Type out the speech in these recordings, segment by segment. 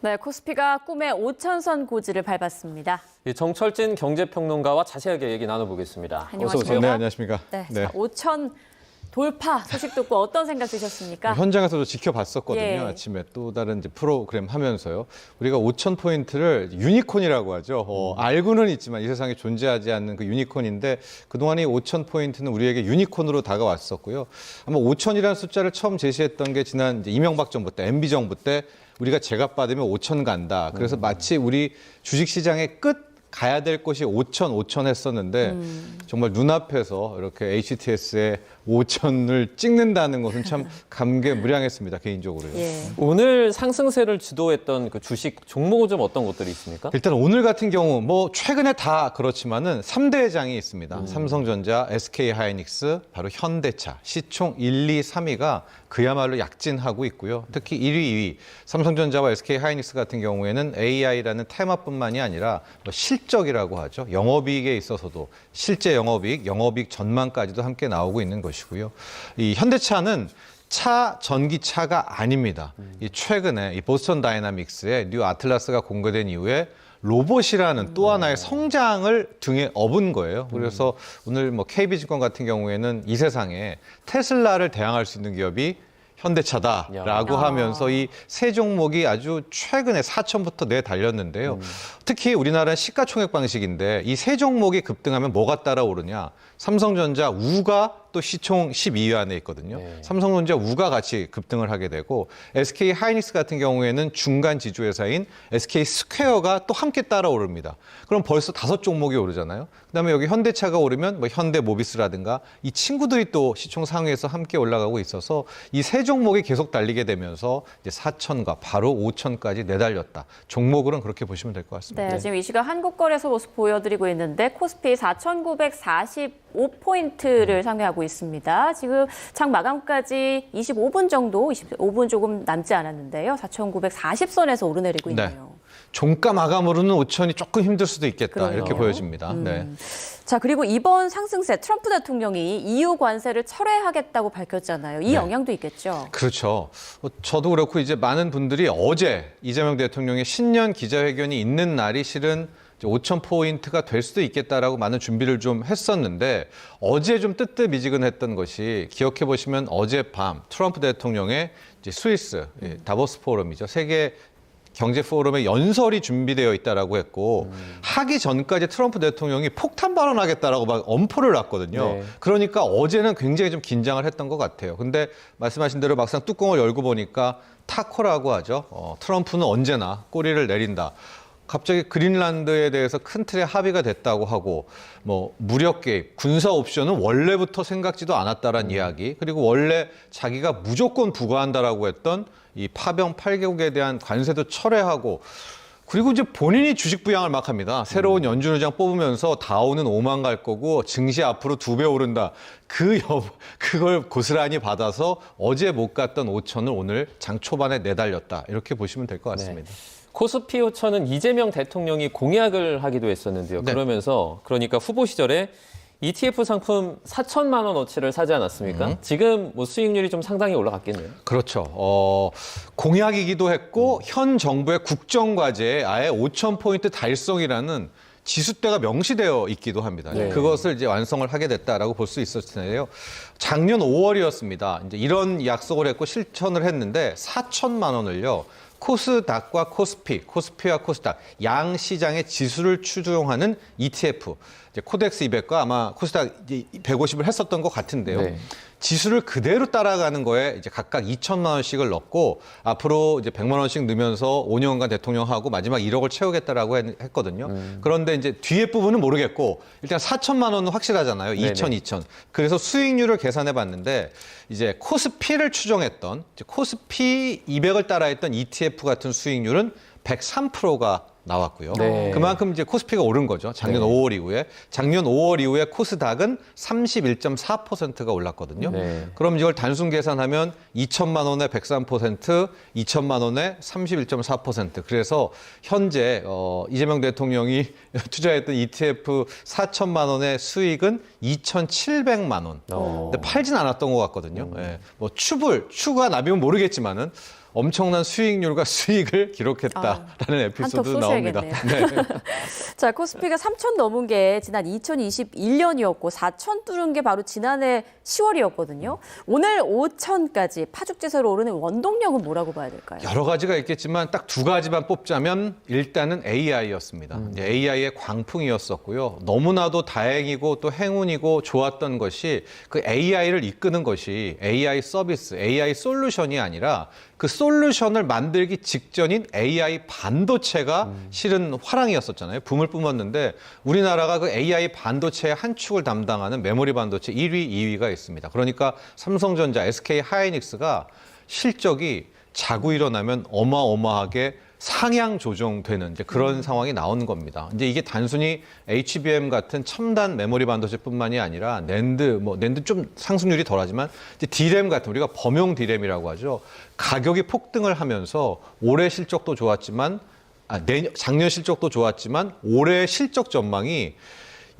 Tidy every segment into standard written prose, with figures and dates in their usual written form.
네, 코스피가 꿈의 5천선 고지를 밟았습니다. 정철진 경제평론가와 자세하게 얘기 나눠보겠습니다. 안녕하십니까? 어서 오세요. 네, 안녕하십니까. 네, 자, 5천 돌파 소식 듣고 어떤 생각 드셨습니까? 현장에서도 지켜봤었거든요. 예. 아침에 또 다른 이제 프로그램 하면서요. 우리가 5,000포인트를 유니콘이라고 하죠. 알고는 있지만 이 세상에 존재하지 않는 그 유니콘인데 그동안 이 5,000포인트는 우리에게 유니콘으로 다가왔었고요. 아마 5,000이라는 숫자를 처음 제시했던 게 지난 이제 이명박 정부 때, MB 정부 때 우리가 제값 받으면 5,000 간다. 그래서 마치 우리 주식시장의 끝 가야 될 곳이 5,000 했었는데 정말 눈앞에서 이렇게 HTS에 5,000을 찍는다는 것은 참 감개무량했습니다, 개인적으로요. 예. 오늘 상승세를 주도했던 그 주식 종목은 좀 어떤 것들이 있습니까? 일단 오늘 같은 경우 뭐 최근에 다 그렇지만은 3대 장이 있습니다. 삼성전자, SK하이닉스, 바로 현대차, 시총 1, 2, 3위가 그야말로 약진하고 있고요. 특히 1위, 2위, 삼성전자와 SK하이닉스 같은 경우에는 AI라는 테마뿐만이 아니라 뭐 실적이라고 하죠. 영업이익에 있어서도 실제 영업이익, 영업이익 전망까지도 함께 나오고 있는 것이고요. 이 현대차는 전기차가 아닙니다. 이 최근에 이 보스턴 다이나믹스의 뉴 아틀라스가 공개된 이후에 로봇이라는 또 하나의 성장을 등에 업은 거예요. 그래서 오늘 뭐 KB증권 같은 경우에는 이 세상에 테슬라를 대항할 수 있는 기업이 현대차다라고 야. 하면서 이 세 종목이 아주 최근에 4천부터 내달렸는데요. 특히 우리나라는 시가총액 방식인데 이 세 종목이 급등하면 뭐가 따라오르냐. 삼성전자 우가 또 시총 12위 안에 있거든요. 네. 삼성전자 우가 같이 급등을 하게 되고 SK 하이닉스 같은 경우에는 중간 지주회사인 SK 스퀘어가 또 함께 따라오릅니다. 그럼 벌써 5종목이 오르잖아요. 그다음에 여기 현대차가 오르면 뭐 현대모비스라든가 이 친구들이 또 시총 상위에서 함께 올라가고 있어서 이 세 종목이 계속 달리게 되면서 이제 4천과 바로 5천까지 내달렸다. 종목으로는 그렇게 보시면 될 것 같습니다. 네, 지금 이 시각 한국거래소 모습 보여드리고 있는데 코스피 4,945포인트를 상회하고 있습니다. 지금 장 마감까지 25분 정도, 25분 조금 남지 않았는데요. 4,940선에서 오르내리고 네. 있네요. 종가 마감으로는 5천이 조금 힘들 수도 있겠다. 그러네요. 이렇게 보여집니다. 네. 자, 그리고 이번 상승세 트럼프 대통령이 EU 관세를 철회하겠다고 밝혔잖아요. 이 네. 영향도 있겠죠? 그렇죠. 저도 그렇고 이제 많은 분들이 어제 이재명 대통령의 신년 기자회견이 있는 날이 실은 5,000포인트가 될 수도 있겠다라고 많은 준비를 좀 했었는데 어제 좀 뜨뜻미지근했던 것이 기억해 보시면 어젯밤 트럼프 대통령의 이제 스위스 다보스 포럼이죠. 세계 경제 포럼에 연설이 준비되어 있다라고 했고 하기 전까지 트럼프 대통령이 폭탄 발언하겠다라고 막 엄포를 놨거든요. 네. 그러니까 어제는 굉장히 좀 긴장을 했던 것 같아요. 근데 말씀하신 대로 막상 뚜껑을 열고 보니까 타코라고 하죠. 트럼프는 언제나 꼬리를 내린다. 갑자기 그린란드에 대해서 큰 틀의 합의가 됐다고 하고 뭐 무력 개입, 군사 옵션은 원래부터 생각지도 않았다라는 이야기, 그리고 원래 자기가 무조건 부과한다라고 했던 이 파병 8개국에 대한 관세도 철회하고 그리고 이제 본인이 주식 부양을 막 합니다. 새로운 연준 의장 뽑으면서 다우는 5만 갈 거고 증시 앞으로 2배 오른다. 그걸 고스란히 받아서 어제 못 갔던 5천을 오늘 장 초반에 내달렸다. 이렇게 보시면 될 것 같습니다. 코스피 5천은 이재명 대통령이 공약을 하기도 했었는데요. 네. 그러면서 그러니까 후보 시절에 ETF 상품 4천만 원어치를 사지 않았습니까? 지금 뭐 수익률이 좀 상당히 올라갔겠네요. 그렇죠. 공약이기도 했고 현 정부의 국정과제에 아예 5,000포인트 달성이라는 지수대가 명시되어 있기도 합니다. 네. 그것을 이제 완성을 하게 됐다라고 볼 수 있었을 텐데요. 작년 5월이었습니다. 이제 이런 약속을 했고 실천을 했는데 4천만 원을요. 코스닥과 코스피와 코스닥 양 시장의 지수를 추종하는 ETF, 이제 코덱스 200과 아마 코스닥 150을 했었던 것 같은데요. 네. 지수를 그대로 따라가는 거에 이제 각각 2천만 원씩을 넣고 앞으로 이제 100만 원씩 넣으면서 5년간 대통령하고 마지막 1억을 채우겠다라고 했거든요. 그런데 이제 뒤에 부분은 모르겠고 일단 4천만 원은 확실하잖아요. 2천. 그래서 수익률을 계산해 봤는데 이제 코스피를 추정했던 이제 코스피 200을 따라했던 ETF 같은 수익률은 103%가 나왔고요. 네. 그만큼 이제 코스피가 오른 거죠. 작년 네. 5월 이후에. 작년 5월 이후에 코스닥은 31.4%가 올랐거든요. 네. 그럼 이걸 단순 계산하면 2천만 원에 103%, 2천만 원에 31.4%. 그래서 현재 이재명 대통령이 투자했던 ETF 4천만 원의 수익은 2,700만 원. 근데 팔진 않았던 것 같거든요. 예. 뭐 추가 납이면 모르겠지만은 엄청난 수익률과 수익을 기록했다라는 에피소드 한턱 나옵니다. 쏘셔야겠네요. 자, 코스피가 3천 넘은 게 지난 2021년이었고 4천 뚫은 게 바로 지난해 10월이었거든요. 오늘 5천까지 파죽지세로 오르는 원동력은 뭐라고 봐야 될까요? 여러 가지가 있겠지만 딱 두 가지만 뽑자면 일단은 AI였습니다. AI의 광풍이었었고요. 너무나도 다행이고 또 행운이고 좋았던 것이 그 AI를 이끄는 것이 AI 서비스, AI 솔루션이 아니라 그 솔루션을 만들기 직전인 AI 반도체가 실은 화랑이었었잖아요. 붐을 뿜었는데 우리나라가 그 AI 반도체의 한 축을 담당하는 메모리 반도체 1위, 2위가 있습니다. 그러니까 삼성전자, SK 하이닉스가 실적이 자고 일어나면 어마어마하게 상향 조정되는 이제 그런 상황이 나오는 겁니다. 이제 이게 단순히 HBM 같은 첨단 메모리 반도체뿐만이 아니라 낸드 좀 상승률이 덜하지만 이제 D램 같은 우리가 범용 D램이라고 하죠. 가격이 폭등을 하면서 올해 실적도 좋았지만 작년 실적도 좋았지만 올해 실적 전망이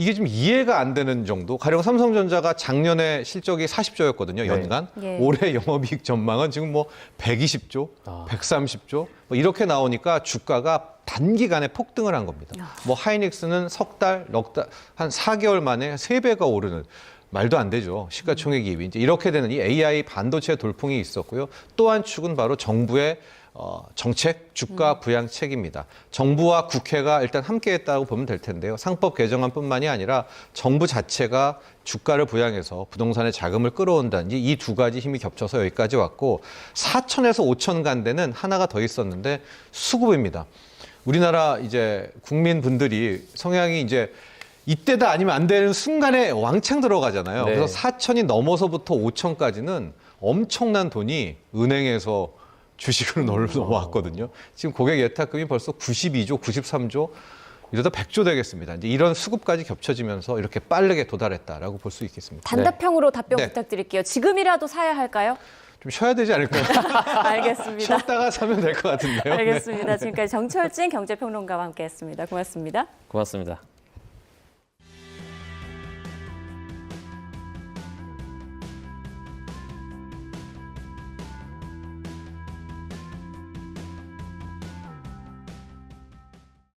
이게 좀 이해가 안 되는 정도. 가령 삼성전자가 작년에 실적이 40조였거든요, 연간. 네. 올해 영업이익 전망은 지금 뭐 120조, 130조 뭐 이렇게 나오니까 주가가 단기간에 폭등을 한 겁니다. 뭐 하이닉스는 석 달, 한 4개월 만에 3배가 오르는 말도 안 되죠. 시가총액 2위. 이제 이렇게 되는 이 AI 반도체 돌풍이 있었고요. 또 한 축은 바로 정부의 정책, 주가 부양책입니다. 정부와 국회가 일단 함께했다고 보면 될 텐데요. 상법 개정안뿐만이 아니라 정부 자체가 주가를 부양해서 부동산의 자금을 끌어온다든지 이 두 가지 힘이 겹쳐서 여기까지 왔고 4천에서 5천 간대는 하나가 더 있었는데 수급입니다. 우리나라 이제 국민분들이 성향이 이제 이때다 아니면 안 되는 순간에 왕창 들어가잖아요. 네. 그래서 4천이 넘어서부터 5천까지는 엄청난 돈이 은행에서 주식으로 넘어왔거든요. 지금 고객 예탁금이 벌써 92조, 93조, 이러다 100조 되겠습니다. 이제 이런 수급까지 겹쳐지면서 이렇게 빠르게 도달했다라고 볼 수 있겠습니다. 단답형으로 답변 네. 부탁드릴게요. 지금이라도 사야 할까요? 좀 쉬어야 되지 않을까요? 알겠습니다. 쉬었다가 사면 될 것 같은데요. 알겠습니다. 지금까지 정철진 경제평론가와 함께했습니다. 고맙습니다. 고맙습니다.